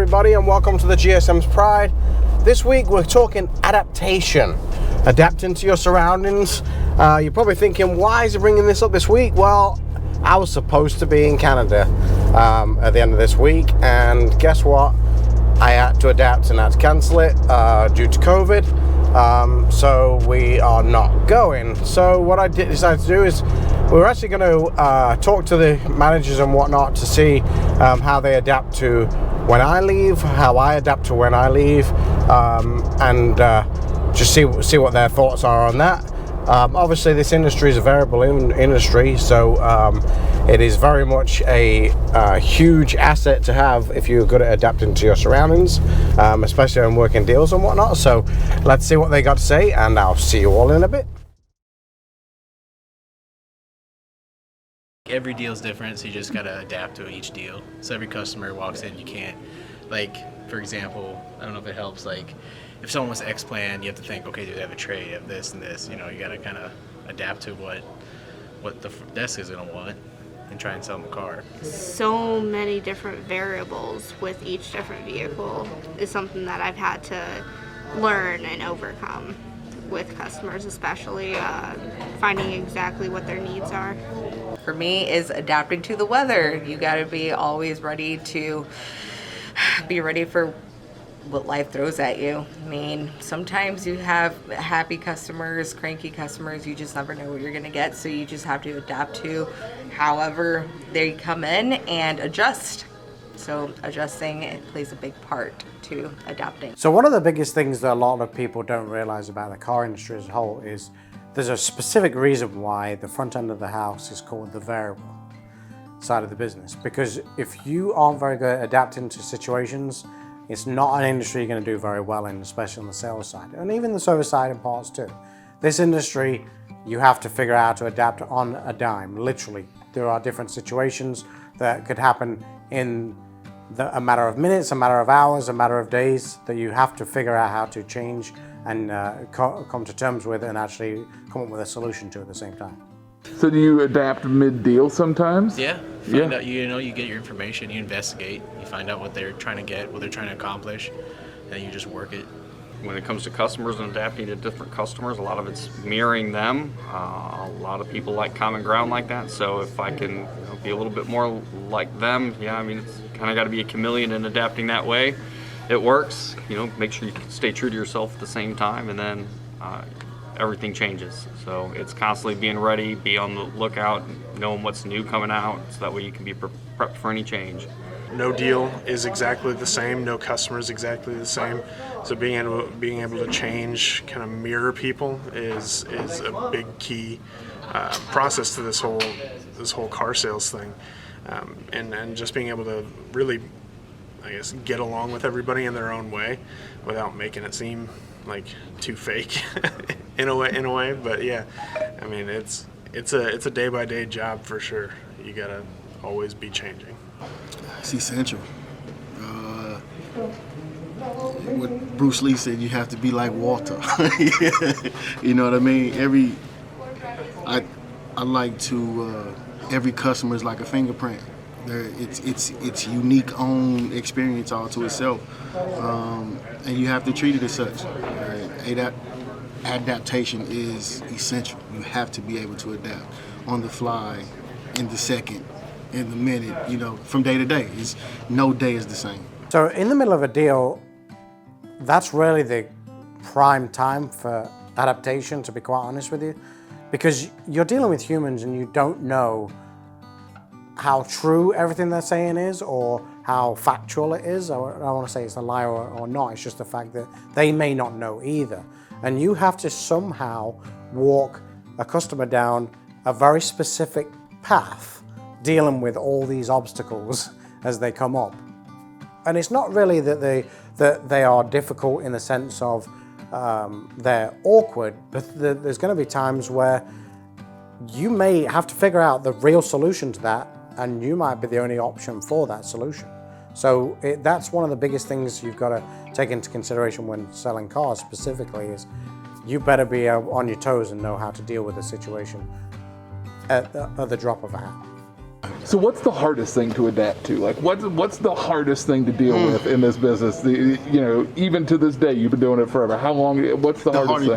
everybody, and welcome to the GSM's Pride. This week we're talking adaptation, adapting to your surroundings. You're probably thinking, why is he bringing this up this week? Well, I was supposed to be in Canada at the end of this week, and guess what? I had to adapt and had to cancel it due to COVID. So we are not going. So what I decided to do is we're actually going to talk to the managers and whatnot to see how they adapt to when I leave, how I adapt to when I leave, and just see what their thoughts are on that. Obviously, this industry is a variable industry, so it is very much a huge asset to have if you're good at adapting to your surroundings, especially on working deals and whatnot. So let's see what they got to say, and I'll see you all in a bit. Every deal is different, so you just gotta adapt to each deal. So every customer walks in, you can't, like, for example, I don't know if it helps, like, if someone wants X plan, you have to think, okay, do they have a trade, have this and this, you know, you gotta kind of adapt to what the desk is gonna want and try and sell them a car. So many different variables with each different vehicle is something that I've had to learn and overcome with customers, especially finding exactly what their needs are. For me is adapting to the weather. You got to be always ready to be ready for what life throws at you. I mean, sometimes you have happy customers, cranky customers, you just never know what you're gonna get, so you just have to adapt to however they come in and adjust. So adjusting plays a big part to adapting. So one of the biggest things that a lot of people don't realize about the car industry as a whole is there's a specific reason why the front end of the house is called the variable side of the business. Because if you aren't very good at adapting to situations, it's not an industry you're going to do very well in, especially on the sales side, and even the service side and parts too. This industry, you have to figure out how to adapt on a dime, literally. There are different situations that could happen in a matter of minutes, a matter of hours, a matter of days, that you have to figure out how to change and come to terms with and actually come up with a solution to at the same time. So do you adapt mid-deal sometimes? Yeah, find out, you get your information, you investigate, you find out what they're trying to get, what they're trying to accomplish, and you just work it. When it comes to customers and adapting to different customers, a lot of it's mirroring them. A lot of people like common ground like that, so if I can be a little bit more like them, yeah, I mean, it's kind of got to be a chameleon in adapting that way. It works, make sure you stay true to yourself at the same time, and then everything changes. So it's constantly being ready, be on the lookout, knowing what's new coming out, so that way you can be prepped for any change. No deal is exactly the same, no customer is exactly the same. So being able to change, kind of mirror people is a big key process to this whole car sales thing, and just being able to really, I guess, get along with everybody in their own way without making it seem like too fake in a way. But yeah, I mean, it's a day-by-day job for sure. You gotta always be changing. It's essential. What Bruce Lee said, you have to be like Walter. You know what I mean? I like to every customer is like a fingerprint. It's unique own experience all to itself, and you have to treat it as such. Adaptation is essential. You have to be able to adapt on the fly, in the second, in the minute. From day to day. No day is the same. So in the middle of a deal, that's really the prime time for adaptation, to be quite honest with you, because you're dealing with humans and you don't know how true everything they're saying is or how factual it is. I don't want to say it's a lie or not, it's just the fact that they may not know either. And you have to somehow walk a customer down a very specific path, dealing with all these obstacles as they come up. And it's not really that they are difficult in the sense of they're awkward, but there's going to be times where you may have to figure out the real solution to that, and you might be the only option for that solution. So that's one of the biggest things you've got to take into consideration when selling cars specifically, is you better be on your toes and know how to deal with the situation at the drop of a hat. So what's the hardest thing to adapt to? Like, what's the hardest thing to deal with in this business? Even to this day, you've been doing it forever. How long? What's the hardest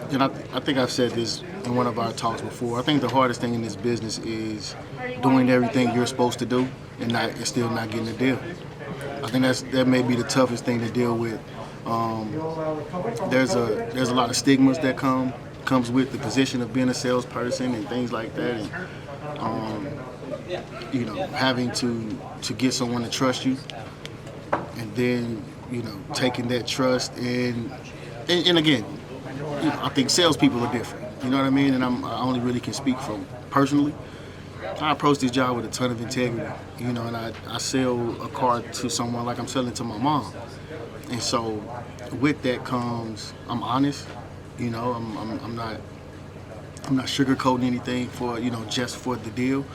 thing? I think I've said this in one of our talks before. I think the hardest thing in this business is doing everything you're supposed to do and still not getting a deal. I think that may be the toughest thing to deal with. There's a lot of stigmas that comes with the position of being a salesperson and things like that, and having to get someone to trust you, and then taking that trust and again, I think salespeople are different. You know what I mean? And I only really can speak from personally. I approach this job with a ton of integrity, and I sell a car to someone like I'm selling to my mom. And so with that comes, I'm honest, I'm not sugarcoating anything for, just for the deal.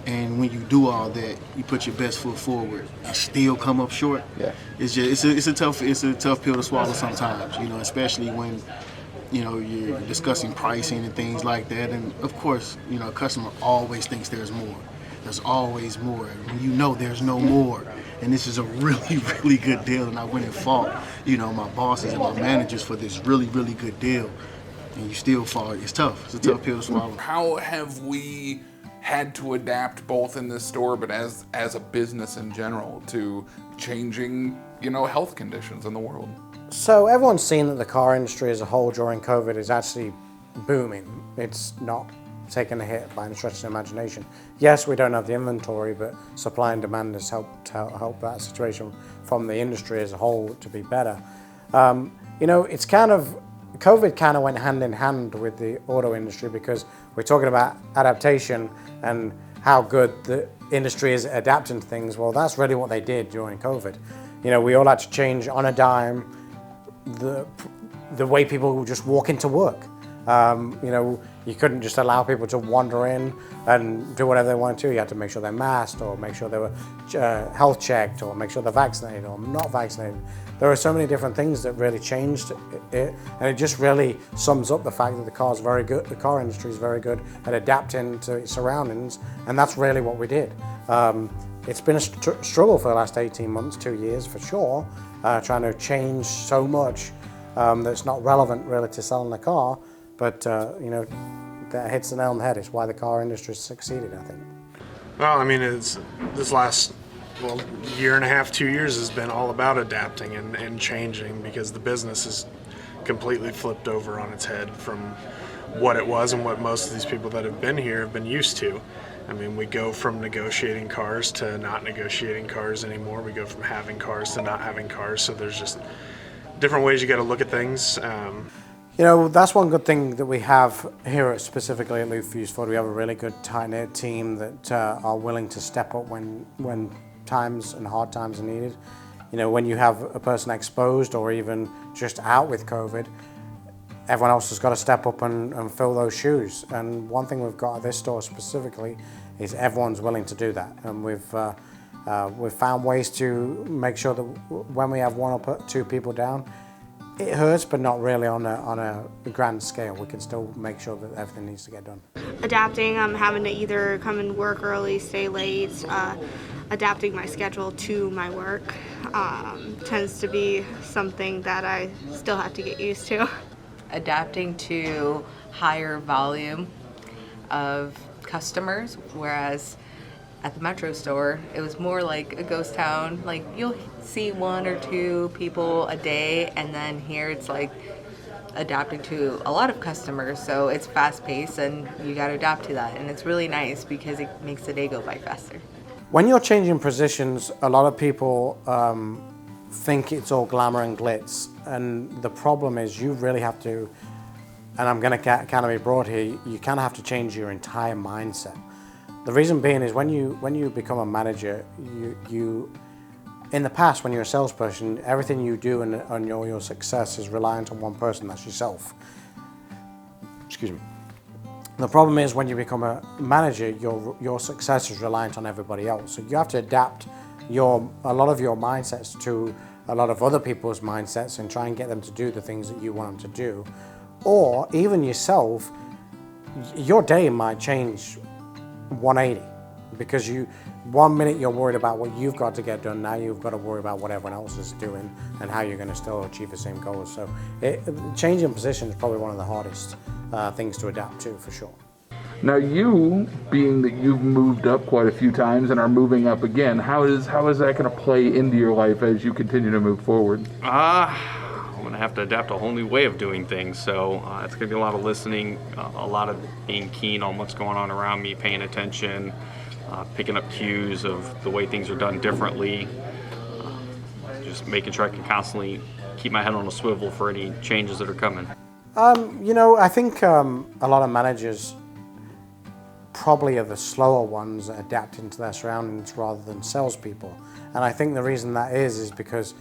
And when you do all that, you put your best foot forward and still come up short. Yeah. It's a tough pill to swallow sometimes, especially when you're discussing pricing and things like that. And of course, a customer always thinks there's more. There's always more. And there's no more. And this is a really, really good deal. And I went and fought, my bosses and my managers for this really, really good deal. And you still fall. It's tough. It's a tough pill to swallow. How have we had to adapt, both in this store but as a business in general, to changing, health conditions in the world? So everyone's seen that the car industry as a whole during COVID is actually booming. It's not taken a hit by any stretch of the imagination. Yes, we don't have the inventory, but supply and demand has helped help that situation from the industry as a whole to be better. It's COVID kind of went hand in hand with the auto industry, because we're talking about adaptation and how good the industry is adapting to things. Well, that's really what they did during COVID. We all had to change on a dime the way people would just walk into work. You couldn't just allow people to wander in and do whatever they wanted to. You had to make sure they're masked, or make sure they were health checked, or make sure they're vaccinated or not vaccinated. There are so many different things that really changed it, and it just really sums up the fact that the car industry is very good at adapting to its surroundings, and that's really what we did. It's been a struggle for the last 18 months, 2 years for sure, trying to change so much that's not relevant really to selling a car, but that hits the nail on the head. It's why the car industry has succeeded, I think. Well, it's this last year and a half, 2 years has been all about adapting and changing, because the business is completely flipped over on its head from what it was and what most of these people that have been here have been used to. We go from negotiating cars to not negotiating cars anymore. We go from having cars to not having cars. So there's just different ways you got to look at things. That's one good thing that we have here specifically at Lou Fuse Ford. We have a really good tight-knit team that are willing to step up when times and hard times are needed. When you have a person exposed or even just out with COVID, everyone else has got to step up and fill those shoes. And one thing we've got at this store specifically is everyone's willing to do that. And we've found ways to make sure that when we have one or two people down, it hurts, but not really on a grand scale. We can still make sure that everything needs to get done. Adapting, I'm having to either come and work early, stay late. Adapting my schedule to my work tends to be something that I still have to get used to. Adapting to higher volume of customers, whereas at the Metro store, it was more like a ghost town. Like, you'll see one or two people a day, and then here it's like adapting to a lot of customers. So it's fast paced, and you got to adapt to that. And it's really nice because it makes the day go by faster. When you're changing positions, a lot of people think it's all glamour and glitz. And the problem is you really have to, and I'm going to kind of be broad here, you kind of have to change your entire mindset. The reason being is when you become a manager, you in the past, when you're a salesperson, everything you do and your success is reliant on one person, that's yourself. Excuse me. The problem is when you become a manager, your success is reliant on everybody else. So you have to adapt a lot of your mindsets to a lot of other people's mindsets and try and get them to do the things that you want them to do. Or even yourself, your day might change 180. because one minute you're worried about what you've got to get done, now you've got to worry about what everyone else is doing and how you're going to still achieve the same goals. So changing position is probably one of the hardest things to adapt to, for sure. Now, you, being that you've moved up quite a few times and are moving up again, how is that going to play into your life as you continue to move forward? I'm going to have to adapt a whole new way of doing things. So it's going to be a lot of listening, a lot of being keen on what's going on around me, paying attention, picking up cues of the way things are done differently, just making sure I can constantly keep my head on a swivel for any changes that are coming. I think a lot of managers probably are the slower ones at adapting to their surroundings rather than salespeople. And I think the reason that is because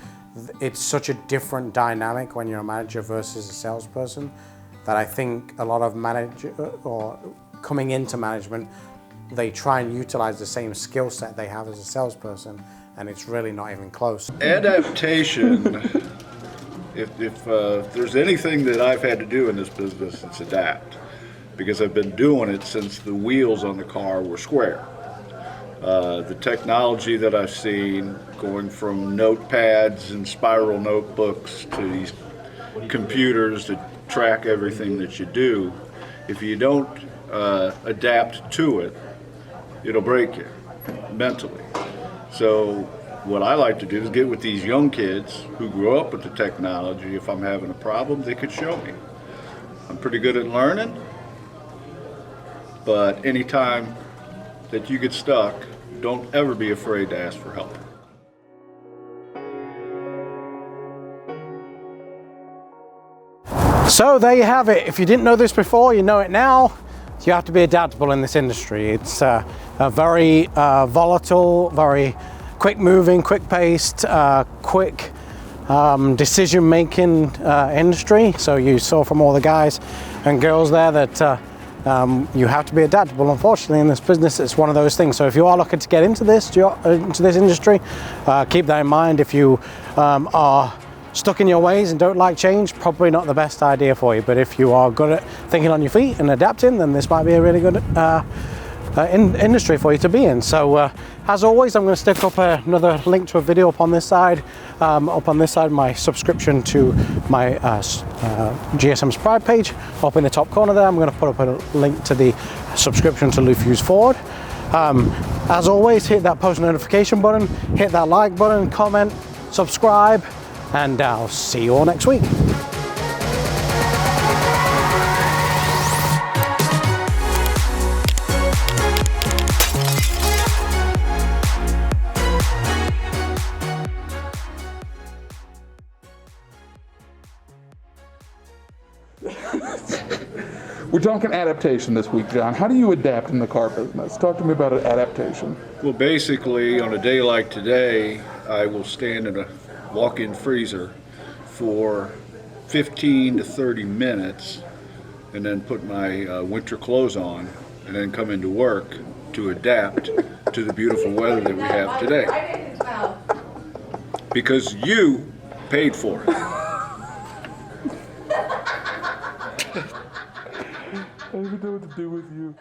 it's such a different dynamic when you're a manager versus a salesperson, that I think a lot of or coming into management, they try and utilize the same skill set they have as a salesperson, and it's really not even close. Adaptation, if there's anything that I've had to do in this business, it's adapt. Because I've been doing it since the wheels on the car were square. The technology that I've seen, going from notepads and spiral notebooks to these computers that track everything that you do, if you don't adapt to it, it'll break you mentally. So what I like to do is get with these young kids who grew up with the technology. If I'm having a problem, they could show me. I'm pretty good at learning. But anytime that you get stuck, don't ever be afraid to ask for help. So there you have it. If you didn't know this before, you know it now. You have to be adaptable in this industry. It's a very volatile, very quick moving, quick paced, quick decision making industry. So you saw from all the guys and girls there that you have to be adaptable. Unfortunately, in this business, it's one of those things. So if you are looking to get into this industry, keep that in mind. If you are stuck in your ways and don't like change, probably not the best idea for you. But if you are good at thinking on your feet and adapting, then this might be a really good industry for you to be in. So as always, I'm going to stick up another link to a video up on this side. My subscription to my GSM's Pride page up in the top corner there. I'm going to put up a link to the subscription to Lufuse Ford. As always, hit that post notification button, hit that like button, comment, subscribe, and I'll see you all next week. We're talking adaptation this week, John. How do you adapt in the car business? Talk to me about adaptation. Well, basically, on a day like today, I will stand in a walk-in freezer for 15 to 30 minutes and then put my winter clothes on and then come into work to adapt to the beautiful weather that we have today. Because you paid for it. I don't even know what to do with you.